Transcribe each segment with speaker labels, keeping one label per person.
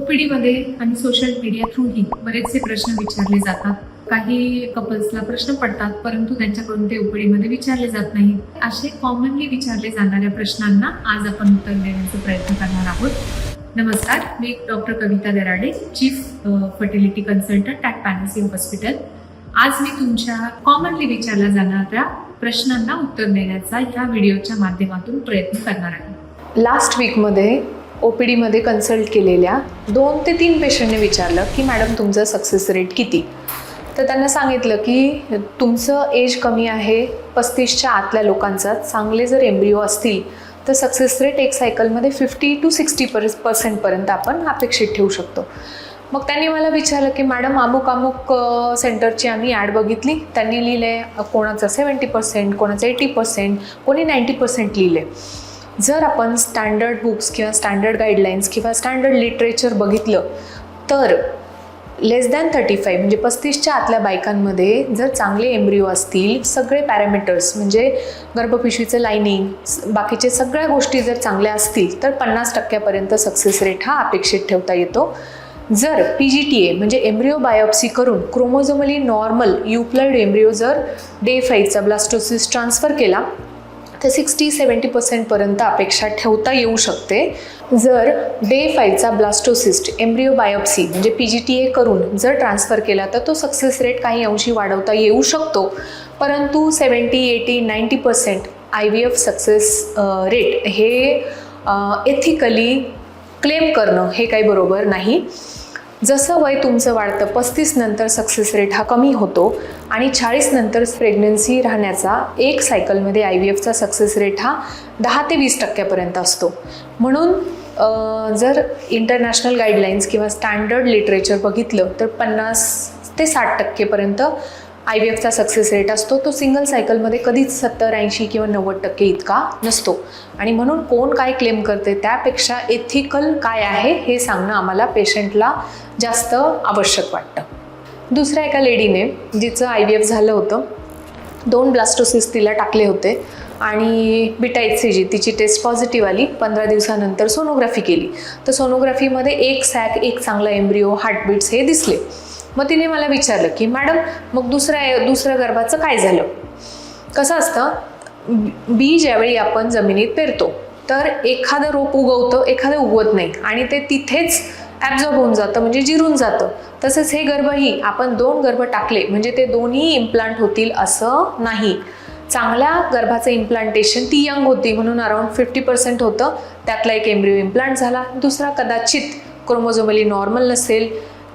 Speaker 1: ओपीडीमध्ये आणि social media थ्रूही बरेचसे प्रश्न विचारले जातात. काही कपल्सला प्रश्न पडतात, परंतु त्यांच्याकडून ते ओपीडीमध्ये विचारले जात नाही. असे कॉमनली विचारले जाणाऱ्या प्रश्नांना आज आपण उत्तर देण्याचा प्रयत्न करणार आहोत. नमस्कार, मी doctor Kavita Darade, chief fertility consultant at Pansy hospital. आज मी तुमच्या कॉमनली विचारल्या जाणाऱ्या प्रश्नांना उत्तर देण्याचा ह्या व्हिडिओच्या माध्यमातून प्रयत्न करणार आहे.
Speaker 2: लास्ट वीकमध्ये OPDमध्ये कन्सल्ट केलेल्या 2 ते 3 पेशंटने विचारलं की मॅडम तुमचं सक्सेस रेट किती. तर त्यांना सांगितलं की तुमचं एज कमी आहे, 35च्या आतल्या लोकांचा चांगले जर एम्ब्रिओ असतील तर सक्सेस रेट एक सायकलमध्ये 50 to 60% आपण अपेक्षित ठेवू शकतो. मग त्यांनी मला विचारलं की मॅडम अमुक सेंटरची आम्ही ॲड बघितली, त्यांनी लिहिले कोणाचं 70%, कोणाचं 80%, कोणी 90% लिहिले. जर आपण स्टँडर्ड बुक्स किंवा स्टँडर्ड गाईडलाईन्स किंवा स्टँडर्ड लिटरेचर बघितलं तर लेस दॅन 35 म्हणजे 35च्या आतल्या बायकांमध्ये जर चांगले एम्ब्रिओ असतील, सगळे पॅरामीटर्स म्हणजे गर्भपिशवीचं लायनिंग, बाकीचे सगळ्या गोष्टी जर चांगल्या असतील तर 50% सक्सेस रेट हा अपेक्षित ठेवता येतो. जर PGTA म्हणजे एम्ब्रिओ बायोप्सी करून क्रोमोझोमली नॉर्मल युप्लॉइड एम्ब्रिओ जर डे 5चा ब्लास्टोसिस्ट ट्रान्सफर केला तर 60-70% अपेक्षा ठेवता येऊ शकते. जर डे 5चा ब्लास्टोसिस्ट एम्ब्रिओ बायोप्सी म्हणजे PGTA करून जर ट्रान्सफर केला तर तो सक्सेस रेट काही अंशी वाढवता येऊ शकतो. परंतु 70-80-90% IVF सक्सेस रेट हे एथिकली क्लेम करणं हे काही बरोबर नाही. जसं वय तुमचं वाढतं, 35 नंतर सक्सेस रेट हा कमी होतो आणि 40 नंतर प्रेग्नन्सी राहण्याचा एक सायकलमध्ये IVFचा सक्सेस रेट हा 10 ते 20% असतो. म्हणून जर इंटरनॅशनल गाईडलाईन्स किंवा स्टँडर्ड लिटरेचर बघितलं तर 50 ते 60% IVFचा सक्सेस रेट असतो. तो सिंगल सायकलमध्ये कधीच 70-80 किंवा 90% इतका नसतो. आणि म्हणून कोण काय क्लेम करते त्यापेक्षा एथिकल काय आहे हे सांगणं आम्हाला पेशंटला जास्त आवश्यक वाटतं. दुसऱ्या एका लेडीने जिचं IVF झालं होतं, 2 ब्लास्टोसिस्ट तिला टाकले होते आणि बीटा HCG तिची टेस्ट पॉझिटिव्ह आली. 15 दिवसानंतर सोनोग्राफी केली तर सोनोग्राफीमध्ये एक सॅक, एक चांगला एम्ब्रिओ, हार्टबीट्स हे दिसले. मग तिने मला विचारलं की मॅडम मग दुसऱ्या गर्भाचं काय झालं. कसं असतं, बी ज्यावेळी आपण जमिनीत पेरतो तर एखादं रोप उगवतं, एखादं उगवत नाही आणि ते तिथेच ॲब्झॉर्ब होऊन जातं म्हणजे जिरून जातं. तसंच हे गर्भही आपण 2 गर्भ टाकले म्हणजे ते दोन्ही इम्प्लांट होतील असं नाही. चांगल्या गर्भाचं इम्प्लांटेशन ती यंग होती म्हणून अराउंड 50% होतं, त्यातला एक एम्ब्रिओ इम्प्लांट झाला, दुसरा कदाचित क्रोमोझोमली नॉर्मल नसेल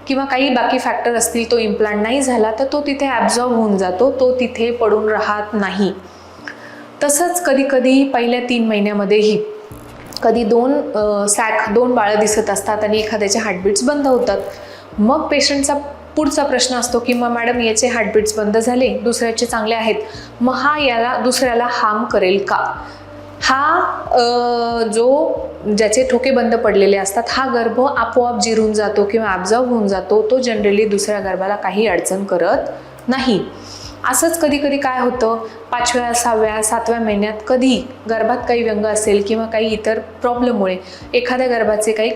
Speaker 2: किंवा काही बाकी फॅक्टर असतील, तो इम्प्लांट नाही झाला तर तो तिथे ॲब्झॉर्ब होऊन जातो, तो तिथे पडून राहत नाही. तसंच कधी पहिल्या 3 महिन्यामध्येही कधी 2 बाळं दिसत असतात आणि एखाद्याचे हार्टबीट्स बंद होतात. मग पेशंटचा पुढचा प्रश्न असतो की मग मॅडम याचे हार्टबीट्स बंद झाले, दुसऱ्याचे चांगले आहेत, मग हा याला दुसऱ्याला हार्म करेल का. हा ज्याचे ठोके बंद पडलेले असतात हा गर्भ आपोआप जिरून जातो किंवा ॲब्झॉर्ब होऊन जातो, तो जनरली दुसऱ्या गर्भाला काही अडचण करत नाही. असंच कधी काय होतं, 5व्या, 6व्या, 7व्या महिन्यात कधी गर्भात काही व्यंग असेल किंवा काही इतर प्रॉब्लेममुळे एखाद्या गर्भाचे काही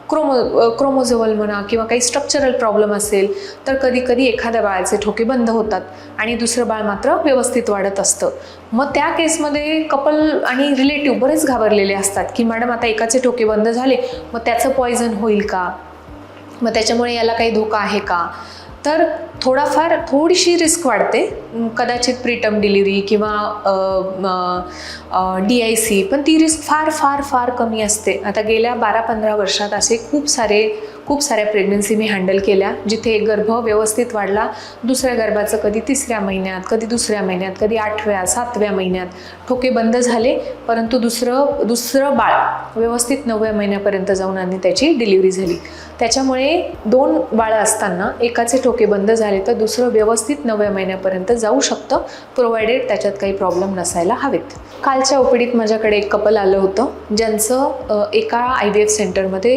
Speaker 2: क्रोमोझोमल म्हणा किंवा काही स्ट्रक्चरल प्रॉब्लेम असेल तर कधी एखाद्या बाळाचे ठोके बंद होतात आणि दुसरं बाळ मात्र व्यवस्थित वाढत असतं. मग त्या केसमध्ये कपल आणि रिलेटिव्ह बरेच घाबरलेले असतात की मॅडम आता एकाचे ठोके बंद झाले मग त्याचं पॉयझन होईल का, मग त्याच्यामुळे याला काही धोका आहे का. तर थोडीशी रिस्क वाढते, कदाचित प्रीटर्म डिलिव्हरी किंवा DIC, पण ती रिस्क फार कमी असते. आता गेल्या 12-15 वर्षात असे खूप साऱ्या प्रेग्नन्सी मी हँडल केल्या जिथे एक गर्भ व्यवस्थित वाढला, दुसऱ्या गर्भाचं कधी 3ऱ्या महिन्यात, कधी 2ऱ्या महिन्यात, कधी 8व्या, 7व्या महिन्यात ठोके बंद झाले, परंतु दुसरं बाळ व्यवस्थित 9व्या महिन्यापर्यंत जाऊन आणि त्याची डिलिव्हरी झाली. त्याच्यामुळे 2 बाळं असताना एकाचे ठोके बंद झाले तर दुसरं व्यवस्थित 9व्या महिन्यापर्यंत जाऊ शकतं, प्रोव्हाइडेड त्याच्यात काही प्रॉब्लेम नसायला हवेत. कालच्या OPDत माझ्याकडे एक कपल आलं होतं ज्यांचं एका IVF सेंटरमध्ये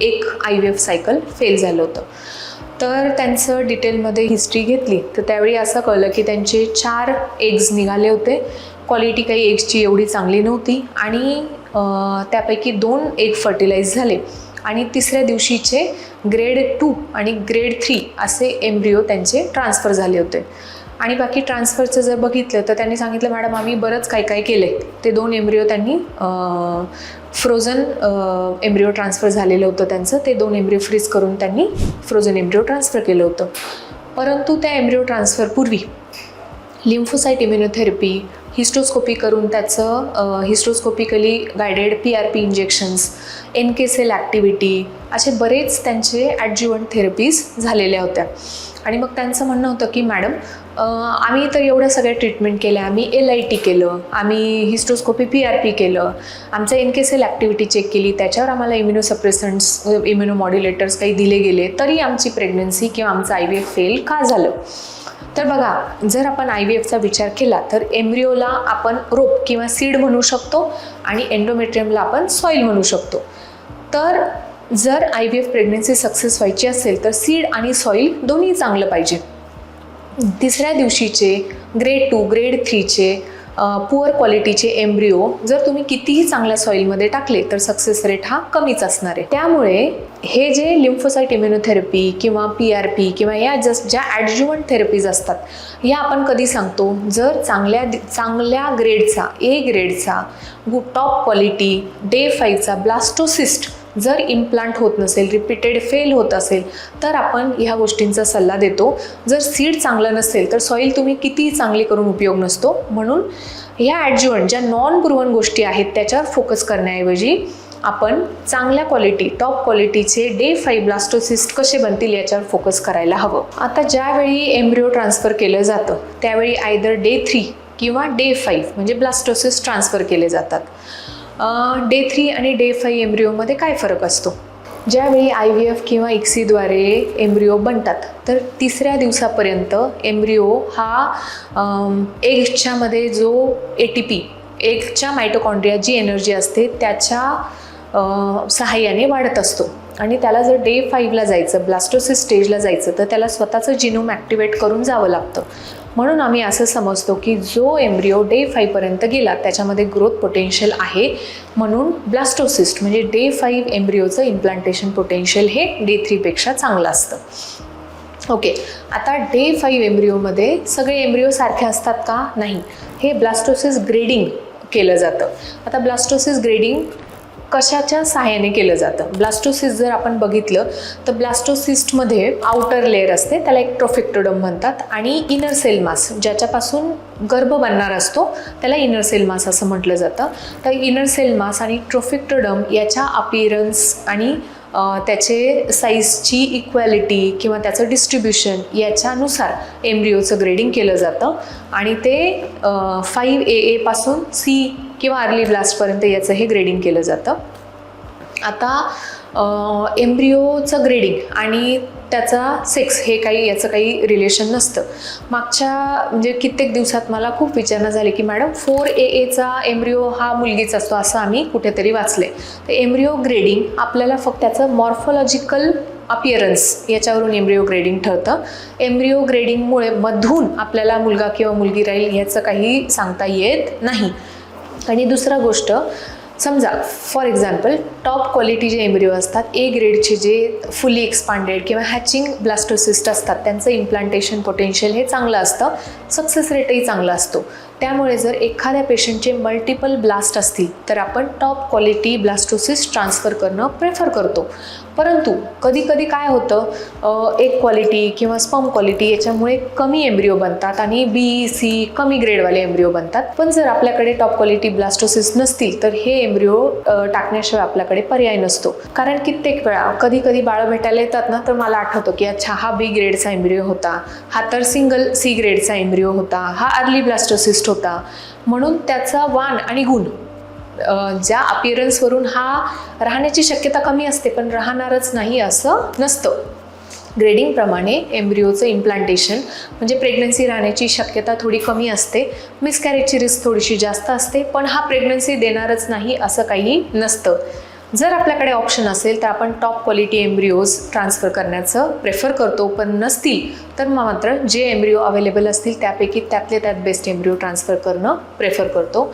Speaker 2: एक IVF सायकल फेल झालं होतं. तर त्यांचं डिटेलमध्ये हिस्ट्री घेतली तर त्यावेळी असं कळलं की त्यांचे 4 एग्ज निघाले होते. क्वालिटी काही एग्सची एवढी चांगली नव्हती आणि त्यापैकी 2 एग फर्टिलाइज झाले आणि तिसऱ्या दिवशीचे ग्रेड 2 आणि ग्रेड 3 असे एम्ब्रिओ त्यांचे ट्रान्सफर झाले होते. आणि बाकी ट्रान्सफरचं जर बघितलं तर त्यांनी सांगितलं मॅडम आम्ही बरंच काय काय केलं आहे. ते 2 एम्ब्रिओ त्यांनी फ्रोझन एम्ब्रिओ ट्रान्सफर झालेलं होतं त्यांचं, ते 2 एम्ब्रिओ फ्रीज करून त्यांनी फ्रोझन एम्ब्रिओ ट्रान्सफर केलं होतं. परंतु त्या एम्ब्रिओ ट्रान्सफरपूर्वी लिम्फोसाईट इम्युनोथेरपी, हिस्टोस्कोपी करून त्याचं hysteroscopically guided PRP injections, NK cell activity असे बरेच त्यांचे ॲडज्युवंट थेरपीज झालेल्या होत्या. आणि मग त्यांचं म्हणणं होतं की मॅडम आम्ही तर एवढ्या सगळ्या ट्रीटमेंट केल्या, आम्ही LIT केलं, आम्ही हिस्टोस्कोपी PRP केलं, आमचं NK सेल ॲक्टिव्हिटी चेक केली, त्याच्यावर आम्हाला इम्युनोसप्रेसंट्स इम्युनोमॉड्युलेटर्स काही दिले गेले, तरी आमची प्रेग्नन्सी किंवा आमचं IVF फेल का झालं. तर बघा, जर आपण IVFचा विचार केला तर एम्ब्रिओला आपण रोप किंवा सीड म्हणू शकतो आणि एंडोमेट्रियमला आपण सॉईल म्हणू शकतो. तर जर IVF प्रेग्नन्सी सक्सेस व्हायची असेल तर सीड आणि सॉईल दोन्ही चांगलं पाहिजे. तिसऱ्या दिवशीचे ग्रेड 2 ग्रेड 3चे पुअर क्वालिटीचे एम्ब्रिओ जर तुम्ही कितीही चांगल्या सॉईलमध्ये टाकले तर सक्सेस रेट हा कमीच असणार आहे. त्यामुळे हे जे लिम्फोसाईट इम्युनोथेरपी किंवा PRP किंवा या ज्या ॲडज्युवंट थेरपीज असतात या आपण कधी सांगतो, जर चांगल्या ग्रेडचा A ग्रेडचा टॉप क्वालिटी डे 5चा ब्लास्टोसिस्ट जर इम्प्लांट होत नसेल, रिपीटेड फेल होत असेल तर आपण ह्या गोष्टींचा सल्ला देतो. जर सीड चांगलं नसेल तर सॉईल तुम्ही कितीही चांगली करून उपयोग नसतो. म्हणून ह्या ॲडज्युवंट ज्या नॉन प्रूव्हन गोष्टी आहेत त्याच्यावर फोकस करण्याऐवजी आपण चांगल्या क्वालिटी टॉप क्वालिटीचे डे 5 ब्लास्टोसिस्ट कसे बनतील याच्यावर फोकस करायला हवं. आता ज्यावेळी एम्ब्रिओ ट्रान्सफर केलं जातं त्यावेळी आयदर डे 3 किंवा डे 5 म्हणजे ब्लास्टोसिस्ट ट्रान्सफर केले जातात. डे 3 आणि डे 5 एम्ब्रिओमध्ये काय फरक असतो. ज्यावेळी IVF किंवा ICSIद्वारे एम्ब्रिओ बनतात तर तिसऱ्या दिवसापर्यंत एम्ब्रिओ हा एगच्यामध्ये जो ATP एगच्या मायटोकॉन्ड्रिया जी एनर्जी असते त्याच्या सहाय्याने वाढत असतो. आणि त्याला जर डे 5ला जायचं, ब्लास्टोसिस स्टेजला जायचं तर त्याला स्वतःचं जिनोम ॲक्टिवेट करून जावं लागतं. म्हणून आम्ही असं समजतो की जो एम्ब्रिओ डे 5पर्यंत गेला त्याच्यामध्ये ग्रोथ पोटेन्शियल आहे, म्हणून ब्लास्टोसिस्ट म्हणजे डे 5 एम्ब्रिओचं इम्प्लांटेशन पोटेन्शियल हे डे 3पेक्षा चांगलं असतं. ओके, आता डे 5 एम्ब्रिओमध्ये सगळे एम्ब्रिओ सारखे असतात का? नाही. हे ब्लास्टोसिस ग्रेडिंग केलं जातं. आता ब्लास्टोसिस ग्रेडिंग कशाच्या सहाय्याने केलं जातं. ब्लास्टोसिस्ट जर आपण बघितलं तर ब्लास्टोसिस्टमध्ये आउटर लेअर असते, त्याला एक ट्रोफिक्टोडम म्हणतात, आणि इनर सेल मास ज्याच्यापासून गर्भ बनणार असतो त्याला इनर सेल मास असं म्हटलं जातं. तर इनर सेल मास आणि ट्रोफिक्टोडम याच्या अपिअरन्स आणि त्याचे साईजची इक्वॅलिटी किंवा त्याचं डिस्ट्रीब्युशन याच्यानुसार एम्ब्रिओचं ग्रेडिंग केलं जातं. आणि ते 5AA पासून C किंवा अर्ली ब्लास्टपर्यंत याचं हे ग्रेडिंग केलं जातं. आता एम्ब्रिओचं ग्रेडिंग आणि त्याचा सेक्स हे याचं काही रिलेशन नसतं. मागच्या म्हणजे कित्येक दिवसात मला खूप विचारणा झाली की मॅडम 4AA एम्ब्रिओ हा मुलगीच असतो असं आम्ही कुठेतरी वाचले. तर एम्ब्रिओ ग्रेडिंग आपल्याला फक्त त्याचं मॉर्फोलॉजिकल अपिअरन्स याच्यावरून एम्ब्रिओ ग्रेडिंग ठरतं. एम्ब्रिओ ग्रेडिंगमुळे मधून आपल्याला मुलगा किंवा मुलगी राहील ह्याचं काही सांगता येत नाही. आणि दुसरा गोष्ट, समजा फॉर एक्झाम्पल टॉप क्वालिटी जे एम्ब्रिओ असतात, A ग्रेडचे जे फुली एक्सपांडेड किंवा हॅचिंग ब्लास्टोसिस्ट असतात त्यांचं इम्प्लांटेशन पोटेन्शियल हे चांगलं असतं, सक्सेस रेटही चांगला असतो. त्यामुळे जर एखाद्या पेशंटचे मल्टिपल ब्लास्ट असतील तर आपण टॉप क्वालिटी ब्लास्टोसिस्ट ट्रान्सफर करणं प्रेफर करतो. परंतु कधी कधी काय होतं, एक क्वालिटी किंवा स्पर्म क्वालिटी याच्यामुळे कमी एम्ब्रिओ बनतात आणि B, C कमी ग्रेडवाले एम्ब्रिओ बनतात. पण जर आपल्याकडे टॉप क्वालिटी ब्लास्टोसिस्ट नसतील तर हे एम्ब्रिओ टाकण्याशिवाय आपल्याकडे पर्याय नसतो. कारण कित्येक वेळा कधी कधी बाळं भेटायला येतात ना, तर मला आठवतं की अच्छा हा B ग्रेडचा एम्ब्रिओ होता, हा तर सिंगल C ग्रेडचा एम्ब्रिओ होता, हा अर्ली ब्लास्टोसिस्ट होता. म्हणून त्याचा वाण आणि गुण ज्या अपिअरन्सवरून हा राहण्याची शक्यता कमी असते पण राहणारच नाही असं नसतं. ग्रेडिंगप्रमाणे एम्ब्रिओचं इम्प्लांटेशन म्हणजे प्रेग्नन्सी राहण्याची शक्यता थोडी कमी असते, मिसकॅरेजची रिस्क थोडीशी जास्त असते, पण हा प्रेग्नन्सी देणारच नाही असं काही नसतं. जर आपल्याकडे ऑप्शन असेल तर आपण टॉप क्वालिटी एम्ब्रिओज ट्रान्सफर करण्याचं प्रेफर करतो, पण नसतील तर मात्र जे एम्ब्रिओ अवेलेबल असतील त्यापैकी त्यातले त्यात बेस्ट एम्ब्रिओ ट्रान्सफर करणं प्रेफर करतो.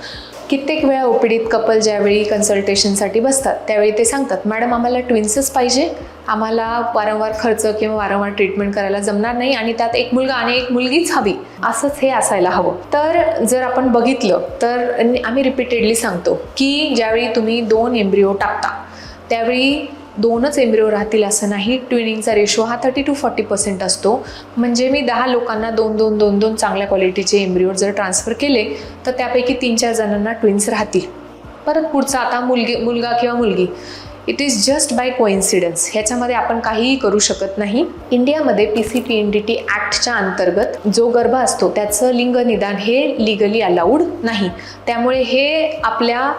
Speaker 2: कित्येक वेळा ओपीडीत कपल ज्यावेळी कन्सल्टेशनसाठी बसतात त्यावेळी ते सांगतात, मॅडम आम्हाला ट्विन्सच पाहिजे, आम्हाला वारंवार खर्च किंवा वारंवार ट्रीटमेंट करायला जमणार नाही आणि त्यात एक मुलगा आणि एक मुलगीच हवी, असंच हे असायला हवं. तर जर आपण बघितलं तर आम्ही रिपीटेडली सांगतो की ज्यावेळी तुम्ही 2 एम्ब्रिओ टाकता त्यावेळी 2च एम्ब्रिओ राहतील असं नाही. ट्विनिंगचा रेशो हा 30 to 40% असतो. म्हणजे मी 10 लोकांना 2-2 चांगल्या क्वालिटीचे एम्ब्रिओ जर ट्रान्सफर केले तर त्यापैकी 3-4 जणांना ट्विन्स राहतील. परत पुढचा आता मुलगा किंवा मुलगी, it is just by coincidence, ह्याच्यामध्ये आपण काहीही करू शकत नाही. इंडियामध्ये PCPNDT ॲक्टच्या अंतर्गत जो गर्भ असतो त्याचं लिंग निदान हे लिगली अलाउड नाही. त्यामुळे हे आपल्या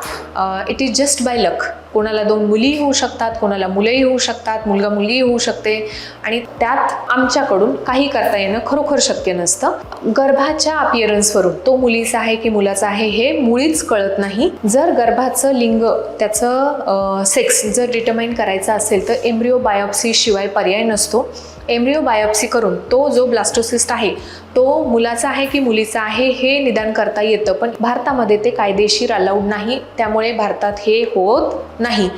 Speaker 2: it is just by luck. कोणाला 2 मुली होऊ शकतात, कोणाला मुलंही होऊ शकतात, मुलगा मुलगी होऊ शकते आणि त्यात आमच्याकडून काही करता येणं खरोखर शक्य नसतं. गर्भाच्या अपिअरन्सवरून तो मुलीचा आहे की मुलाचा आहे हे मुळीच कळत नाही. जर गर्भाचं लिंग त्याचं सेक्स जर डिटरमाइन करायचा असेल तर एम्ब्रिओ बायोप्सी शिवाय पर्याय नसतो. एम्ब्रिओ बायोप्सी करून तो जो ब्लास्टोसिस्ट आहे तो मुलाचा आहे की मुलीचा आहे हे निदान करता येतं, पण भारतामध्ये ते कायदेशीर अलाउड नाही. त्यामुळे भारतात हे होत नाही.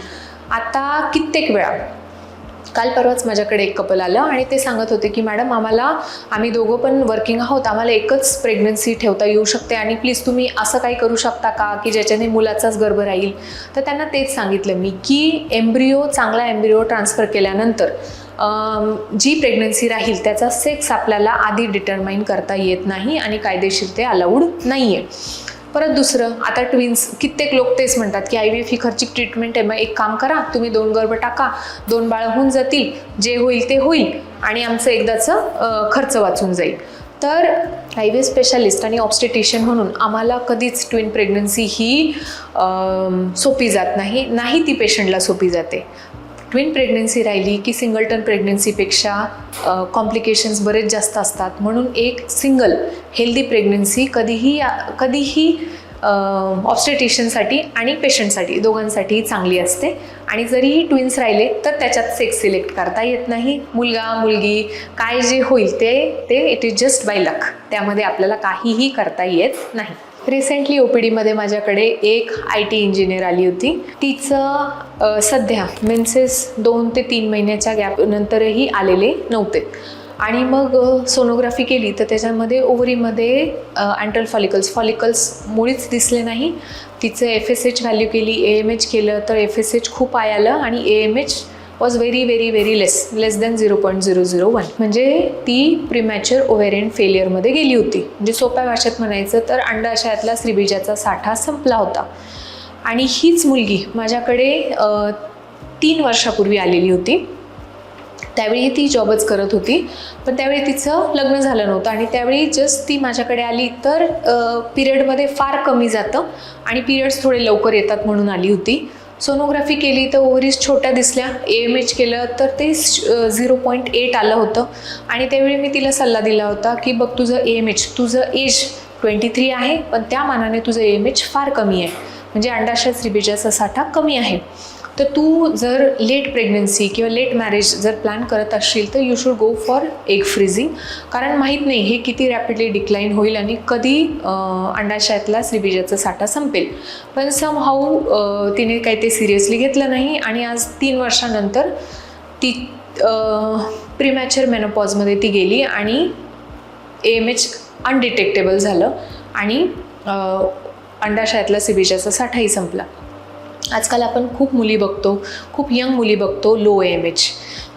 Speaker 2: आता कित्येक वेळा, काल परवाच माझ्याकडे एक कपल आलं आणि ते सांगत होते की मॅडम आम्ही दोघं पण वर्किंग आहोत, आम्हाला एकच प्रेग्नन्सी ठेवता येऊ शकते आणि प्लीज तुम्ही असं काही करू शकता का की ज्याच्याने मुलाचाच गर्भ राहील. तर त्यांना तेच सांगितलं मी की चांगला एम्ब्रिओ ट्रान्सफर केल्यानंतर जी प्रेग्नन्सी राहील त्याचा सेक्स आपल्याला आधी डिटरमाइन करता येत नाही आणि कायदेशीर ते अलाउड नाही आहे. परत दुसरं, आता ट्विन्स, कित्येक लोक तेच म्हणतात की IVF ही खर्चिक ट्रीटमेंट आहे, मग एक काम करा, तुम्ही 2 गर्भ टाका, 2 बाळं होऊन जातील, जे होईल ते होईल आणि आमचं एकदाचं खर्च वाचून जाईल. तर IVF स्पेशालिस्ट आणि ऑब्स्टेटिशियन म्हणून आम्हाला कधीच ट्विन प्रेग्नन्सी ही सोपी जात नाही ती पेशंटला सोपी जाते. ट्विन प्रेग्नन्सी राहिली की सिंगलटन प्रेग्नन्सीपेक्षा कॉम्प्लिकेशन्स बरेच जास्त असतात. म्हणून एक सिंगल हेल्दी प्रेग्नन्सी कधीही ऑब्स्टेटिशियनसाठी आणि पेशंटसाठी दोघांसाठीही चांगली असते. आणि जरीही ट्विन्स राहिले तर त्याच्यात सेक्स सिलेक्ट करता येत नाही. मुलगा मुलगी काय जे होईल ते it is just by luck, त्यामध्ये आपल्याला काहीही करता येत नाही. रिसेंटली OPDमध्ये माझ्याकडे एक IT इंजिनियर आली होती. तिचं सध्या मेन्सेस 2 ते 3 महिन्याच्या गॅप नंतरही आलेले नव्हते आणि मग सोनोग्राफी केली तर त्याच्यामध्ये ओव्हरीमध्ये अँट्रल फॉलिकल्स मुळीच दिसले नाही. तिचं FSH व्हॅल्यू केली, AMH केलं तर FSH खूप आलं आणि AMH was very less than 0.001. म्हणजे ती प्रीमॅच्युअर ओव्हेरियन फेलियरमध्ये गेली होती. म्हणजे सोप्या भाषेत म्हणायचं तर अंडाशयातला श्रीबीजाचा साठा संपला होता. आणि हीच मुलगी माझ्याकडे 3 वर्षापूर्वी आलेली होती. त्यावेळी ती जॉबच करत होती, पण त्यावेळी तिचं लग्न झालं नव्हतं आणि त्यावेळी जस्ट ती माझ्याकडे आली तर पिरियडमध्ये फार कमी जातं आणि पिरियड्स थोडे लवकर येतात म्हणून आली होती. सोनोग्राफी केली तर ओव्हरीज छोट्या दिसल्या, AMH केलं तर ते 0.8 आलं होतं आणि त्यावेळी मी तिला सल्ला दिला होता की बघ तुझं एज 23 आहे, पण त्या मानाने तुझं AMH फार कमी आहे, म्हणजे अंडाशय श्रीबीजाचा साठा कमी आहे. तर तू जर लेट प्रेग्नन्सी किंवा लेट मॅरेज जर प्लॅन करत असशील तर you should go for egg freezing, कारण माहीत नाही हे किती रॅपिडली डिक्लाईन होईल आणि कधी अंडाशयातला श्रीबीजाचा साठा संपेल. पण समहाऊ तिने काही ते सिरियसली घेतलं नाही आणि आज 3 वर्षानंतर ती प्रीमॅच्युअर मेनोपॉजमध्ये ती गेली आणि AMH अनडिटेक्टेबल झालं आणि अंडाशयातला श्रीबीजाचा साठाही संपला. आजकाल आपण खूप मुली बघतो, खूप यंग मुली बघतो लो AMH.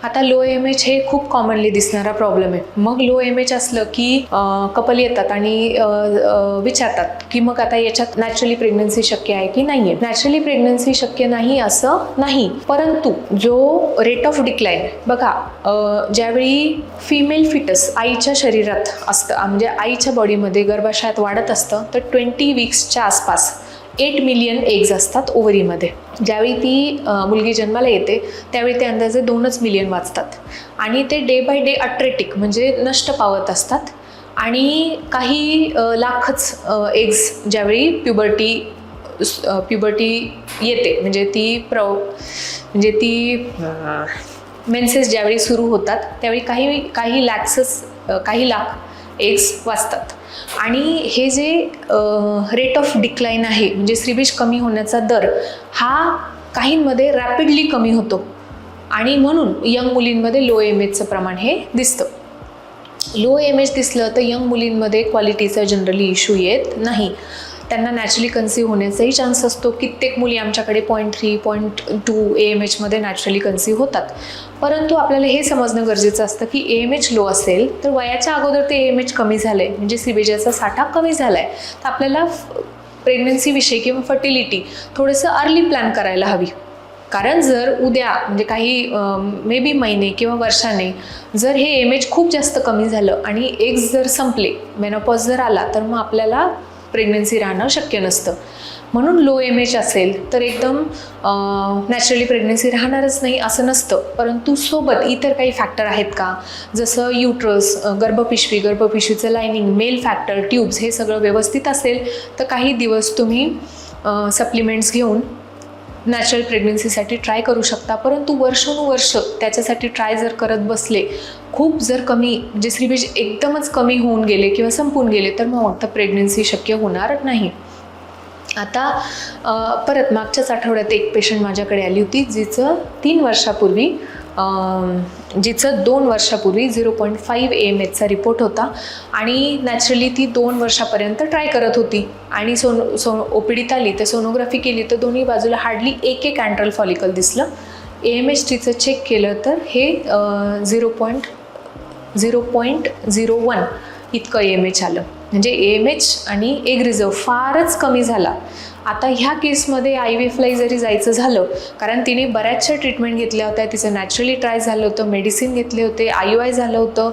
Speaker 2: आता लो AMH हे खूप कॉमनली दिसणारा प्रॉब्लेम आहे. मग लो AMH असलं की कपल येतात आणि विचारतात की मग आता याच्यात नॅचरली प्रेग्नन्सी शक्य आहे की नाही आहे. नॅचरली प्रेग्नन्सी शक्य नाही असं नाही, परंतु जो रेट ऑफ डिक्लाईन बघा, ज्यावेळी फिमेल फिटस आईच्या शरीरात असतं, म्हणजे आईच्या बॉडीमध्ये गर्भाशयात वाढत असतं तर 20 वीक्सच्या आसपास 8 मिलियन एग्ज असतात ओव्हरीमध्ये. ज्यावेळी ती मुलगी जन्माला येते त्यावेळी ते अंदाजे 2 मिलियन वाचतात आणि ते डे बाय डे अट्रेटिक म्हणजे नष्ट पावत असतात आणि काही लाखच एग्ज ज्यावेळी प्युबर्टी येते म्हणजे ती मेन्सेस ज्यावेळी सुरू होतात त्यावेळी काही लाख एग्स वाचतात. आणि हे जे रेट ऑफ डिक्लाईन आहे, म्हणजे श्रीबीज कमी होण्याचा दर हा काहींमध्ये रॅपिडली कमी होतो आणि म्हणून यंग मुलींमध्ये लो एम एजचं प्रमाण हे दिसतं. लो एम एज दिसलं तर यंग मुलींमध्ये क्वालिटीचा जनरली इश्यू येत नाही. त्यांना नॅचरली कन्सीव्ह होण्याचाही चान्स असतो. कित्येक मुली आमच्याकडे 0.3 0.2 AMH मध्ये नॅचरली कन्सीव्ह होतात. परंतु आपल्याला हे समजणं गरजेचं असतं की AMH लो असेल तर वयाच्या अगोदर ते AMH कमी झालं आहे, म्हणजे श्रीबीजाचा साठा कमी झाला आहे, तर आपल्याला प्रेग्नन्सीविषयी किंवा फर्टिलिटी थोडंसं अर्ली प्लॅन करायला हवी. कारण जर उद्या म्हणजे काही मे बी महिने किंवा वर्षाने जर हे AMH खूप जास्त कमी झालं आणि एग्स जर संपले, मेनोपॉज जर आला, तर मग आपल्याला प्रेग्नन्सी राहणं शक्य नसतं. म्हणून लो AMH असेल तर एकदम नॅचरली प्रेग्नन्सी राहणारच नाही असं नसतं. परंतु सोबत इतर काही फॅक्टर आहेत का, जसं युट्रस, गर्भपिशवीचं लायनिंग, मेल फॅक्टर, ट्यूब्स हे सगळं व्यवस्थित असेल तर काही दिवस तुम्ही सप्लिमेंट्स घेऊन नॅचरल प्रेग्नन्सीसाठी ट्राय करू शकता. परंतु वर्षानुवर्ष त्याच्यासाठी ट्राय जर करत बसले, खूप जर कमी म्हणजे श्रीबीज एकदमच कमी होऊन गेले किंवा संपून गेले, तर मग आता प्रेग्नन्सी शक्य होणार नाही. आता परत मागच्याच आठवड्यात एक पेशंट माझ्याकडे आली होती जिचं 2 वर्षापूर्वी 0.5 AMHचा रिपोर्ट होता आणि नॅचरली ती 2 वर्षापर्यंत ट्राय करत होती आणि OPDत आली तर सोनोग्राफी केली तर दोन्ही बाजूला हार्डली एक अँट्रल फॉलिकल दिसलं. AMH तिचं चेक केलं तर हे 0.01 इतकं AMH आलं. म्हणजे AMH आणि एग रिझर्व फारच कमी झाला. आता ह्या केसमध्ये IVFला जरी जायचं झालं, कारण तिने बऱ्याचशा ट्रीटमेंट घेतल्या होत्या, तिचं नॅचरली ट्राय झालं होतं, मेडिसिन घेतले होते, IUI झालं होतं,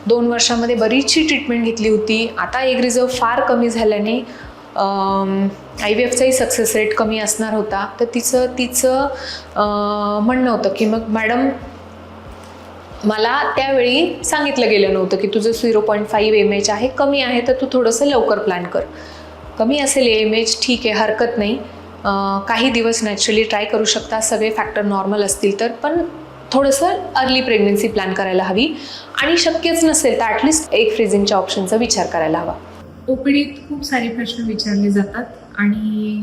Speaker 2: 2 वर्षामध्ये बरीचशी ट्रीटमेंट घेतली होती. आता एग रिझर्व फार कमी झाल्याने IVFचाही सक्सेस रेट कमी असणार होता. तर तिचं म्हणणं होतं की मग मॅडम मला त्यावेळी सांगितलं गेलं नव्हतं की तुझं 0.5 AMH आहे, कमी आहे, तर तू थोडंसं लवकर प्लॅन कर. कमी असेल AMH ठीक आहे, हरकत नाही, काही दिवस नॅचरली ट्राय करू शकता, सगळे फॅक्टर नॉर्मल असतील तर, पण थोडंसं अर्ली प्रेग्नन्सी प्लॅन करायला हवी आणि शक्यच नसेल तर ॲटलिस्ट एग फ्रीजिंगच्या ऑप्शनचा विचार करायला हवा.
Speaker 1: OPDत खूप सारे प्रश्न विचारले जातात आणि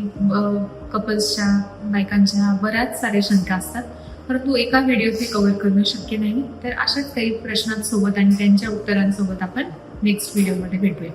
Speaker 1: कपल्सच्या, बायकांच्या बऱ्याच साऱ्या शंका असतात, परंतु एका व्हिडिओत हे कव्हर करणं शक्य नाही. तर अशाच काही प्रश्नांसोबत आणि त्यांच्या उत्तरांसोबत आपण नेक्स्ट व्हिडिओमध्ये भेटूया.